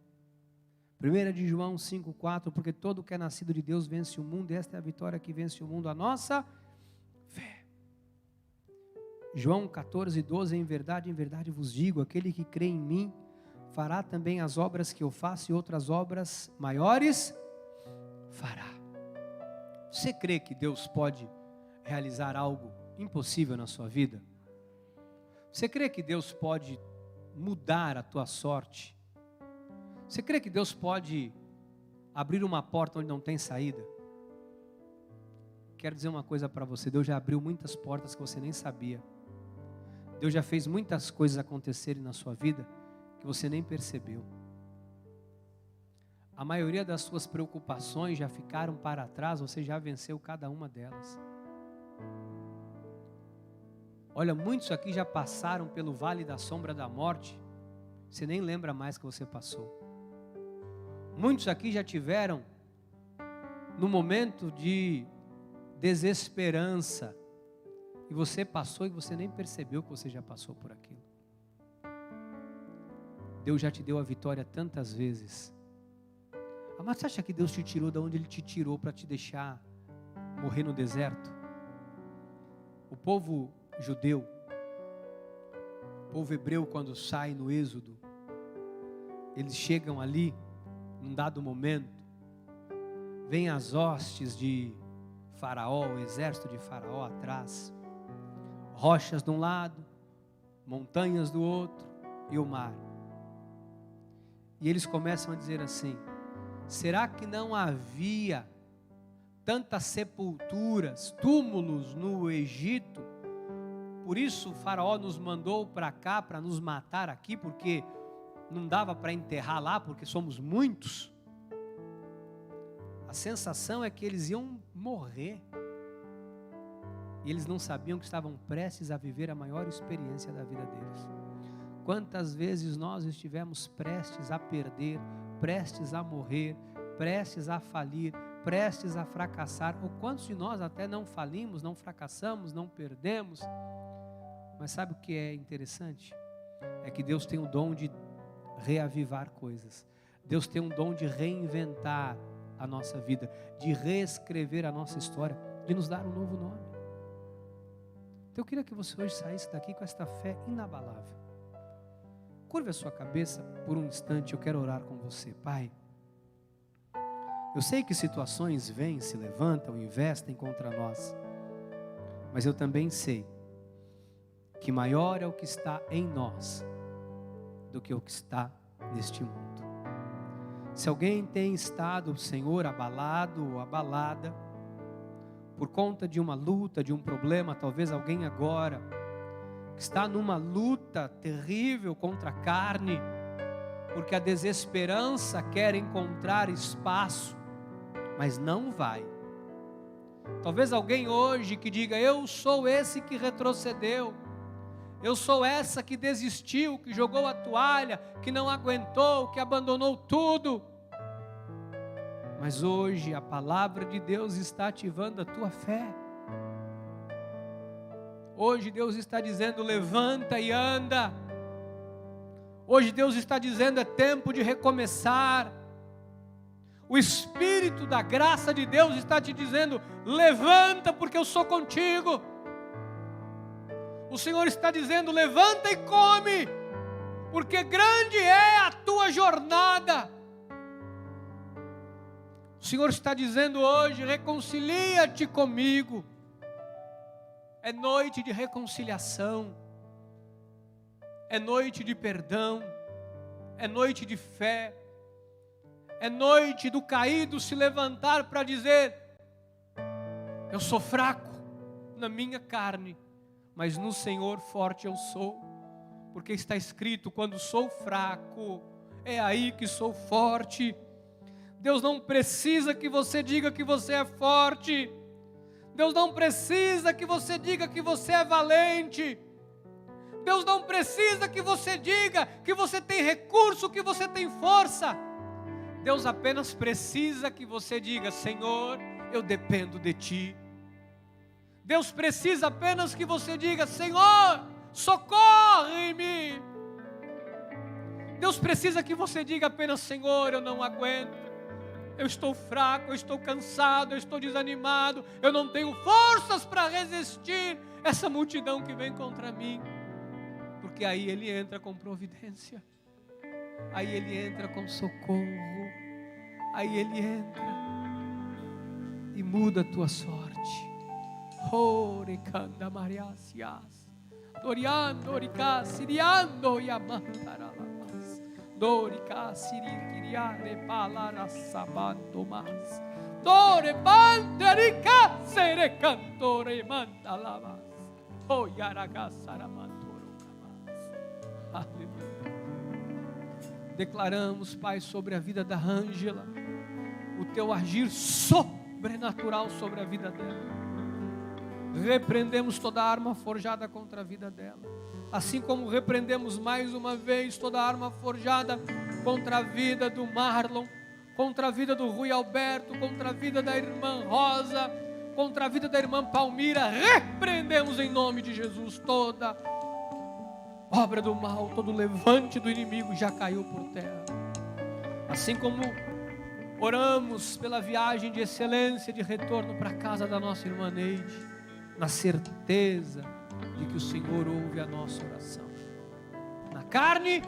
Speaker 1: 1 de João 5:4. Porque todo o que é nascido de Deus vence o mundo. E esta é a vitória que vence o mundo, a nossa fé. João 14:12. Em verdade vos digo, aquele que crê em mim fará também as obras que eu faço, e outras obras maiores fará. Você crê que Deus pode realizar algo impossível na sua vida? Você crê que Deus pode mudar a tua sorte? Você crê que Deus pode abrir uma porta onde não tem saída? Quero dizer uma coisa para você, Deus já abriu muitas portas que você nem sabia. Deus já fez muitas coisas acontecerem na sua vida que você nem percebeu. A maioria das suas preocupações já ficaram para trás, você já venceu cada uma delas. Olha, muitos aqui já passaram pelo vale da sombra da morte, você nem lembra mais que você passou. Muitos aqui já tiveram no momento de desesperança, e você passou e você nem percebeu que você já passou por aquilo. Deus já te deu a vitória tantas vezes. Mas você acha que Deus te tirou de onde Ele te tirou para te deixar morrer no deserto? O povo judeu, o povo hebreu, quando sai no Êxodo, eles chegam ali, num dado momento, vem as hostes de Faraó, o exército de Faraó atrás, rochas de um lado, montanhas do outro e o mar. E eles começam a dizer assim: será que não havia tantas sepulturas, túmulos no Egito? Por isso o Faraó nos mandou para cá, para nos matar aqui, porque não dava para enterrar lá, porque somos muitos. A sensação é que eles iam morrer. E eles não sabiam que estavam prestes a viver a maior experiência da vida deles. Quantas vezes nós estivemos prestes a perder, prestes a morrer, prestes a falir, prestes a fracassar, ou quantos de nós até não falimos, não fracassamos, não perdemos. Mas sabe o que é interessante? É que Deus tem o dom de reavivar coisas. Deus tem um dom de reinventar a nossa vida, de reescrever a nossa história, de nos dar um novo nome. Então eu queria que você hoje saísse daqui com esta fé inabalável. Curva a sua cabeça por um instante, eu quero orar com você. Pai, eu sei que situações vêm, se levantam, investem contra nós, mas eu também sei que maior é o que está em nós do que o que está neste mundo. Se alguém tem estado, Senhor, abalado ou abalada por conta de uma luta, de um problema, talvez alguém agora que está numa luta terrível contra a carne, porque a desesperança quer encontrar espaço, mas não vai. Talvez alguém hoje que diga: eu sou esse que retrocedeu, eu sou essa que desistiu, que jogou a toalha, que não aguentou, que abandonou tudo. Mas hoje a palavra de Deus está ativando a tua fé. Hoje Deus está dizendo: levanta e anda. Hoje Deus está dizendo: é tempo de recomeçar. O Espírito da graça de Deus está te dizendo: levanta, porque eu sou contigo. O Senhor está dizendo: levanta e come, porque grande é a tua jornada. O Senhor está dizendo hoje: reconcilia-te comigo. É noite de reconciliação, é noite de perdão, é noite de fé, é noite do caído se levantar para dizer: eu sou fraco na minha carne, mas no Senhor forte eu sou, porque está escrito: quando sou fraco, é aí que sou forte. Deus não precisa que você diga que você é forte, Deus não precisa que você diga que você é valente, Deus não precisa que você diga que você tem recurso, que você tem força. Deus apenas precisa que você diga: Senhor, eu dependo de Ti. Deus precisa apenas que você diga: Senhor, socorre-me. Deus precisa que você diga apenas: Senhor, eu não aguento, eu estou fraco, eu estou cansado, eu estou desanimado, eu não tenho forças para resistir essa multidão que vem contra mim. Porque aí Ele entra com providência, aí Ele entra com socorro, aí Ele entra e muda a tua sorte. Orecanda Mariasias, Doriando, Orica, Siriando e Amantaralamas, Dorica, Sirikiriare, Palarasabantomas, Dore Banderica, Serecantore Mandalamas, Oyaragasaramantorocabas. Aleluia. Declaramos, Pai, sobre a vida da Ângela, o Teu agir sobrenatural sobre a vida dela. Repreendemos toda arma forjada contra a vida dela, assim como repreendemos mais uma vez toda arma forjada contra a vida do Marlon, contra a vida do Rui Alberto, contra a vida da irmã Rosa, contra a vida da irmã Palmira. Repreendemos em nome de Jesus toda obra do mal, todo levante do inimigo já caiu por terra. Assim como oramos pela viagem de excelência de retorno para a casa da nossa irmã Neide, na certeza de que o Senhor ouve a nossa oração. Na carne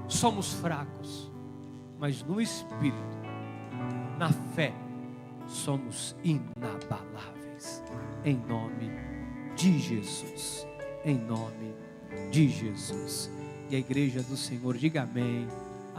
Speaker 1: somos fracos, mas no Espírito, na fé, somos inabaláveis. Em nome de Jesus, em nome de Jesus. E a igreja do Senhor diga amém.